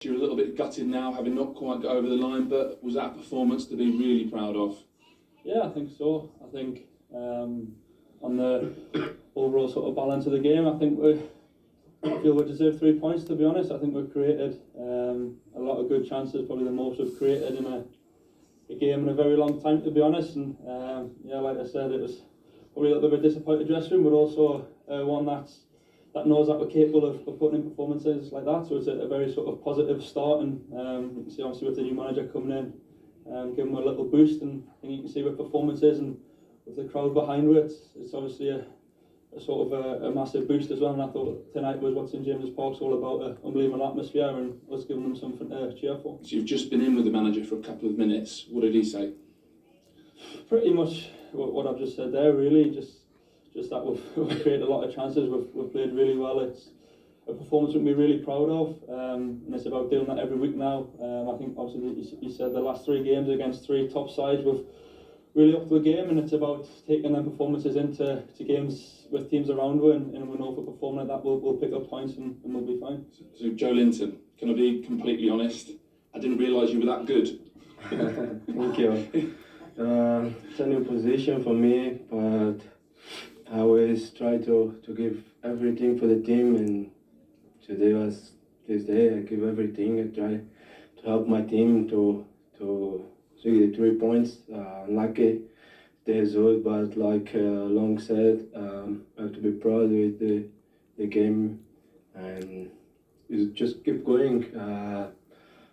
You're a little bit gutted now, having not quite got over the line, but was that a performance to be really proud of? Yeah, I think so. I think on the overall sort of balance of the game, I feel we deserve 3 points, to be honest. I think we've created a lot of good chances, probably the most we've created in a game in a very long time, to be honest. And yeah, like I said, it was probably a little bit of a disappointed dressing room, but also one that knows that we're capable of putting in performances like that. So it's a very sort of positive start, and you can see obviously with the new manager coming in, giving them a little boost, and I think you can see with performances and with the crowd behind it, it's obviously a sort of a massive boost as well. And I thought tonight was what St James's Park's all about, an unbelievable atmosphere and us giving them something to cheer for. So you've just been in with the manager for a couple of minutes. What did he say? Pretty much what I've just said there, really. Just that we've created a lot of chances, we've played really well. It's a performance we'll be really proud of, and it's about doing that every week now. I think obviously he said the last 3 games against 3 top sides, we've really upped the game, and it's about taking them performances into games with teams around us, and we know if we're performing like that, we'll pick up points and we'll be fine. So Joelington, can I be completely honest? I didn't realise you were that good. Thank you. It's a new position for me, but I always try to give everything for the team, and today was this day. I give everything. I try to help my team to see the 3 points. Unlucky the result, but like Long said, I have to be proud with the game, and just keep going.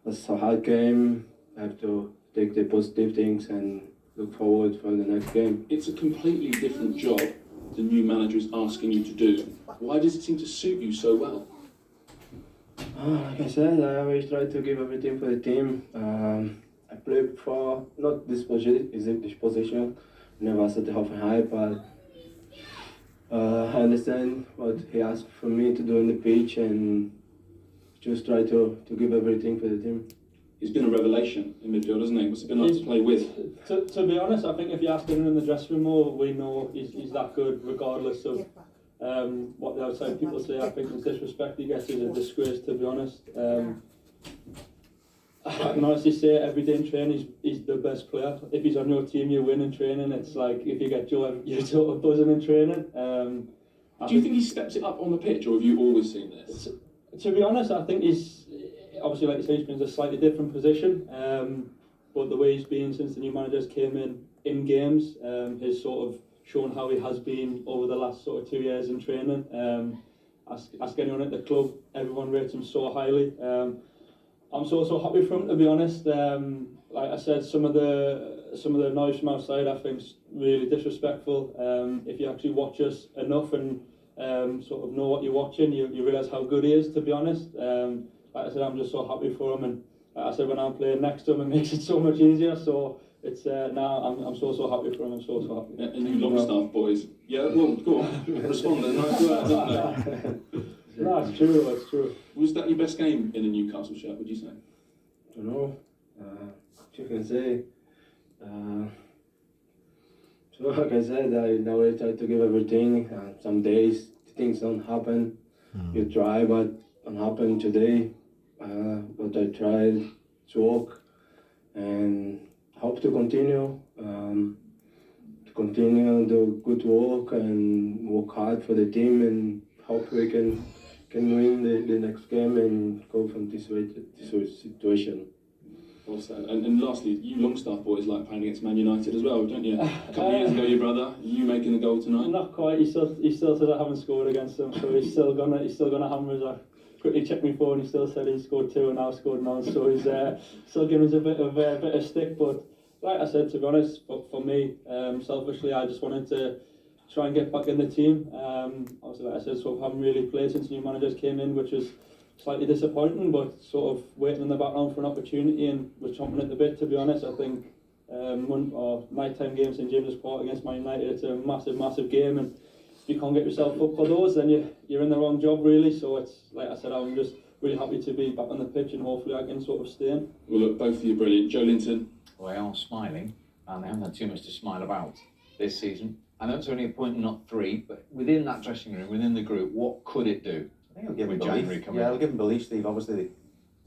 It's a hard game. I have to take the positive things and look forward for the next game. It's a completely different job the new manager is asking you to do. Why does it seem to suit you so well? Like I said, I always try to give everything for the team. I play for not this position, never set the half and high, but I understand what he asked for me to do on the pitch, and just try to give everything for the team. He's been a revelation in midfield, hasn't he? What's it been like to play with? To be honest, I think if you ask anyone in the dressing room more, we know he's that good, regardless of what the outside people say. I think the disrespect he gets is a disgrace, to be honest. I can honestly say every day in training he's the best player. If he's on your team, you win in training. It's like if you get Joe, you're sort of buzzing in training. Do you think he steps it up on the pitch, or have you always seen this? To be honest, I think he's obviously, like you say, he's been in a slightly different position. But the way he's been since the new managers came in games, has sort of shown how he has been over the last sort of 2 years in training. Ask anyone at the club, everyone rates him so highly. I'm so happy for him, to be honest. Like I said, some of the noise from outside I think's really disrespectful. If you actually watch us enough and sort of know what you're watching, you realise how good he is, to be honest. Like I said, I'm just so happy for him, and like I said, when I'm playing next to him, it makes it so much easier. So it's now I'm so happy for him. I'm so happy. And you Longstaff boys, yeah. Well, go on, respond then. Nice words, isn't it? No, it's true. It's true. Was that your best game in a Newcastle shirt? Would you say? I don't know. What you can say. So like I said, I now try to give everything. Some days things don't happen. You try, but don't happen today. But I tried to work and hope to continue. Do good work and work hard for the team, and hope we can win the next game and go from this situation. Well said. And lastly, you Longstaff boys like playing against Man United as well, don't you? A couple of years ago, your brother, you making the goal tonight? Not quite. He still says I haven't scored against him, so he's still gonna hammer us. I quickly checked my phone. He still said he scored 2 and now scored none. So he's still giving us a bit of stick. But like I said, to be honest, for me, selfishly, I just wanted to try and get back in the team. Obviously, like I said, sort of haven't really played since new managers came in, which was slightly disappointing, but sort of waiting in the background for an opportunity, and was chomping at the bit, to be honest. I think nighttime games in James's Park against Man United, it's a massive game, and if you can't get yourself up for those, then you're in the wrong job, really. So it's like I said, I'm just really happy to be back on the pitch, and hopefully I can sort of stay in. Well, look, both of you brilliant. Joelington. Well, they are smiling, and they haven't had too much to smile about this season. I know it's only a point and not 3, but within that dressing room, within the group, what could it do? I think it'll give him with January belief. coming Yeah, up? it'll give him belief, Steve. Obviously,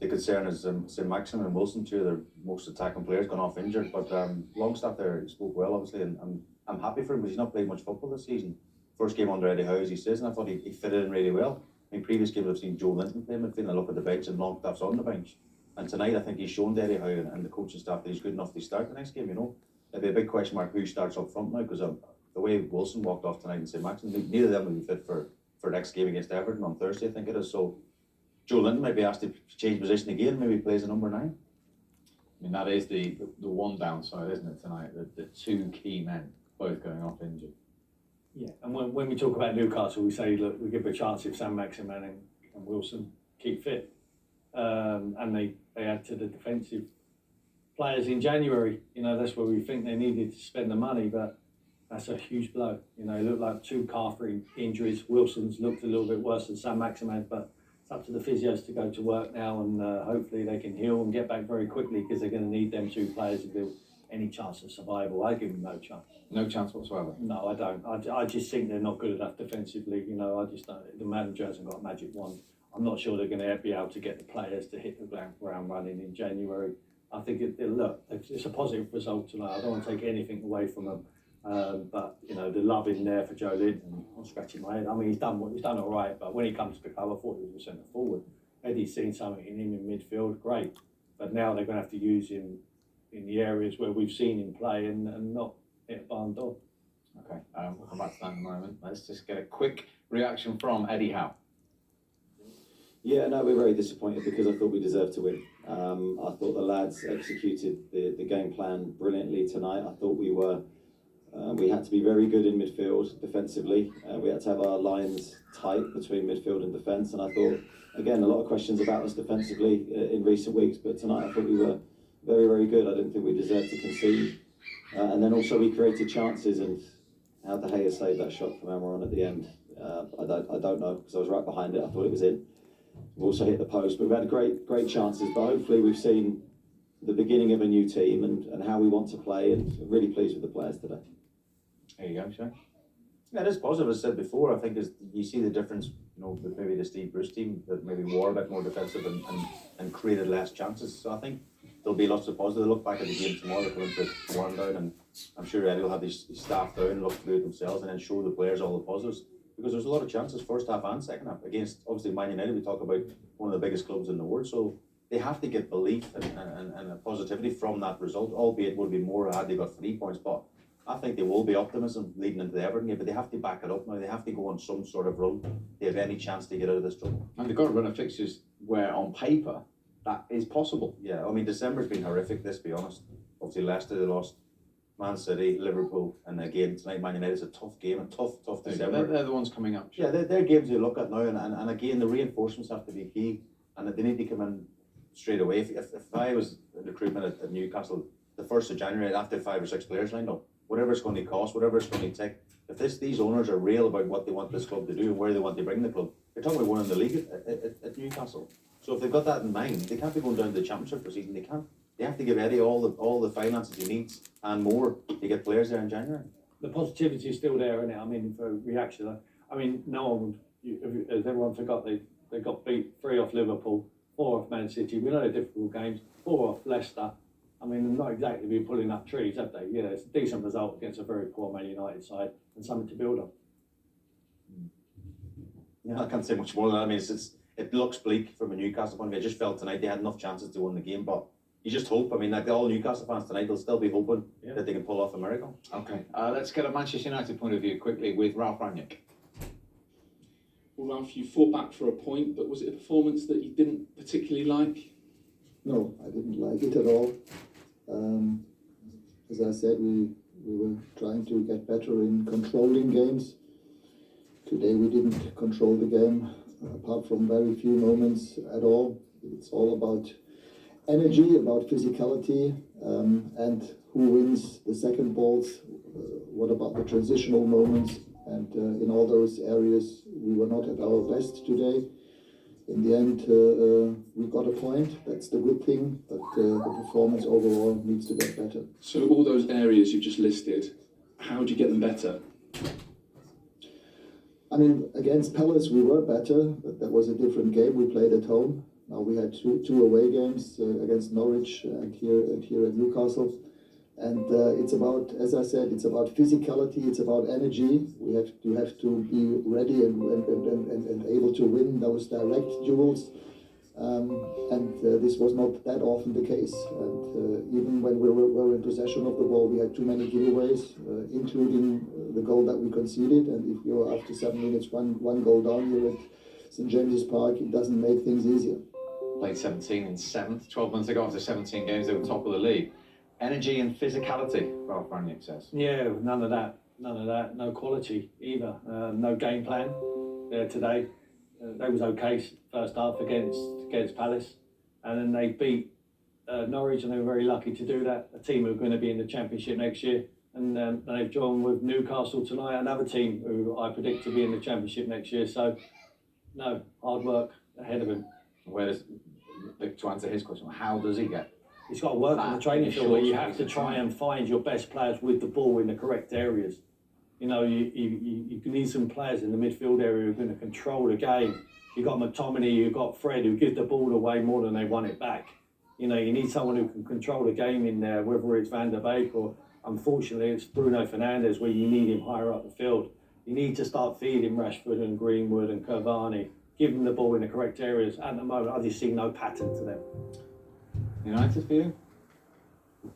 the concern is Saint-maximin and Wilson, two of their most attacking players, gone off injured. But Longstaff there spoke well, obviously, and I'm happy for him because he's not played much football this season. First game under Eddie Howe, as he says, and I thought he fitted in really well. In previous games, I've seen Joelington play midfield, and I look at the bench, and Longstaff's on the bench. And tonight, I think he's shown to Eddie Howe and the coaching staff that he's good enough to start the next game. You know, it'd be a big question mark who starts up front now, because the way Wilson walked off tonight in Saint-maximin, neither of them will be fit for next game against Everton on Thursday, I think it is. So Joelington might be asked to change position again, maybe plays a number 9. I mean, that is the one downside, isn't it, tonight? The two key men both going off injured. Yeah, and when we talk about Newcastle, we say, look, we give a chance if Saint-maximin and Wilson keep fit. And they add to the defensive players in January. You know, that's where we think they needed to spend the money, but that's a huge blow. You know, it looked like 2 calf injuries. Wilson's looked a little bit worse than Saint-maximin, but it's up to the physios to go to work now, and hopefully they can heal and get back very quickly, because they're going to need them 2 players if there's any chance of survival. I give them no chance. No chance whatsoever. No, I don't. I just think they're not good enough defensively. You know, I just don't. The manager hasn't got a magic wand. I'm not sure they're going to be able to get the players to hit the ground running in January. I think look, it's a positive result tonight. I don't want to take anything away from them. But you know, the love in there for Joelington. I'm scratching my head. I mean, he's done all right, but when he comes to the club, I thought he was a centre forward. Eddie's seen something in him in midfield, great. But now they're going to have to use him in the areas where we've seen him play and not hit a barn door. Okay, we'll come back to that in a moment. Let's just get a quick reaction from Eddie Howe. Yeah, no, we're very disappointed because I thought we deserved to win. I thought the lads executed the game plan brilliantly tonight. I thought we had to be very good in midfield defensively. We had to have our lines tight between midfield and defence. And I thought, again, a lot of questions about us defensively in recent weeks, but tonight I thought we were very, very good. I didn't think we deserved to concede. And then also we created chances, and how De Gea saved that shot from Amaron at the end, I don't know, because I was right behind it. I thought it was in. We've also hit the post, but we've had great chances. But hopefully we've seen the beginning of a new team and how we want to play, and I'm really pleased with the players today. There you go, Shay. Yeah, it is positive, as I said before. I think you see the difference, you know, with maybe the Steve Bruce team that maybe were a bit more defensive and created less chances. So I think there'll be lots of positive. They'll look back at the game tomorrow, they'll come into one down, and I'm sure Eddie will have his staff down, look through it themselves, and then show the players all the positives. Because there's a lot of chances, first half and second half, against obviously Man United. We talk about one of the biggest clubs in the world, so they have to get belief and a positivity from that result, albeit it would be more had they got 3 points. But I think there will be optimism leading into the Everton game, but they have to back it up now. They have to go on some sort of run. They have any chance to get out of this trouble. And they've got to run a fixtures where, on paper, that is possible. Yeah, I mean, December's been horrific, let's be honest. Obviously, Leicester, they lost. Man City, Liverpool, and again tonight, Man United is a tough game, a tough December. They're the ones coming up. Yeah, they're games you look at now, and again, the reinforcements have to be key, and they need to come in straight away. If I was in recruitment at Newcastle, the 1st of January, after 5 or 6 players lined up, whatever it's going to cost, whatever it's going to take, if these owners are real about what they want this club to do and where they want to bring the club, they're talking about winning the league at Newcastle. So if they've got that in mind, they can't be going down to the Championship for a season. They can't. They have to give Eddie all the finances he needs and more to get players there in January. The positivity is still there, isn't it? I mean, for reaction, I mean, no one would, as everyone forgot, they got beat 3 off Liverpool, 4 off Man City. We know they're difficult games, 4 off Leicester. I mean, they've not exactly been pulling up trees, have they? You know, it's a decent result against a very poor Man United side and something to build on. Yeah, I can't say much more than that. I mean, it looks bleak from a Newcastle point of view. I just felt tonight they had enough chances to win the game, but you just hope. I mean, like all Newcastle fans tonight, they'll still be hoping that they can pull off a miracle. Okay, let's get a Manchester United point of view quickly with Ralf Ragnick. Well, Ralf, you fought back for a point, but was it a performance that you didn't particularly like? No, I didn't like it at all. As I said, we were trying to get better in controlling games. Today we didn't control the game, apart from very few moments at all. It's all about energy, about physicality, and who wins the second balls. What about the transitional moments? And in all those areas, we were not at our best today. In the end, we got a point. That's the good thing, but the performance overall needs to get better. So all those areas you just listed, how do you get them better? I mean, against Palace we were better, but that was a different game. We played at home. Now we had two away games against Norwich and here at Newcastle. And it's about, as I said, it's about physicality, it's about energy. You have to be ready and able to win those direct duels. This was not that often the case. And even when we were in possession of the ball, we had too many giveaways, including the goal that we conceded. And if you're after 7 minutes one goal down here at St James's Park, it doesn't make things easier. Played 17 in 7th, 12 months ago after 17 games, they were top of the league. Energy and physicality, Ralf Ragnick says. Yeah, none of that, no quality either, no game plan today. They was okay first half against Palace, and then they beat Norwich, and they were very lucky to do that. A team who are going to be in the Championship next year, and they've drawn with Newcastle tonight, another team who I predict to be in the Championship next year. So, no, hard work ahead of him. Where does, to answer his question, how does he get? He's got to work on the training field where you have to try and find your best players with the ball in the correct areas. You know, you need some players in the midfield area who are going to control the game. You've got McTominay, you've got Fred, who give the ball away more than they want it back. You know, you need someone who can control the game in there, whether it's Van der Beek or, unfortunately, it's Bruno Fernandes, where you need him higher up the field. You need to start feeding Rashford and Greenwood and Cavani, give them the ball in the correct areas. At the moment, I just see no pattern to them. United for you?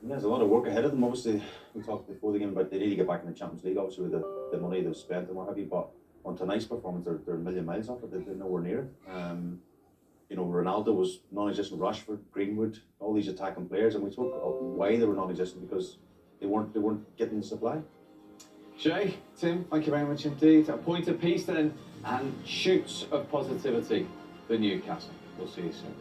There's a lot of work ahead of them. Obviously, we talked before the game about they need to get back in the Champions League, obviously, with the money they've spent and what have you. But on tonight's performance, they're a million miles off it. They're nowhere near it. You know, Ronaldo was non-existent. Rashford, Greenwood, all these attacking players, and we spoke of why they were non-existent, because they weren't getting the supply. Jay, Tim, thank you very much indeed. A point apiece then, and shoots of positivity for Newcastle. We'll see you soon.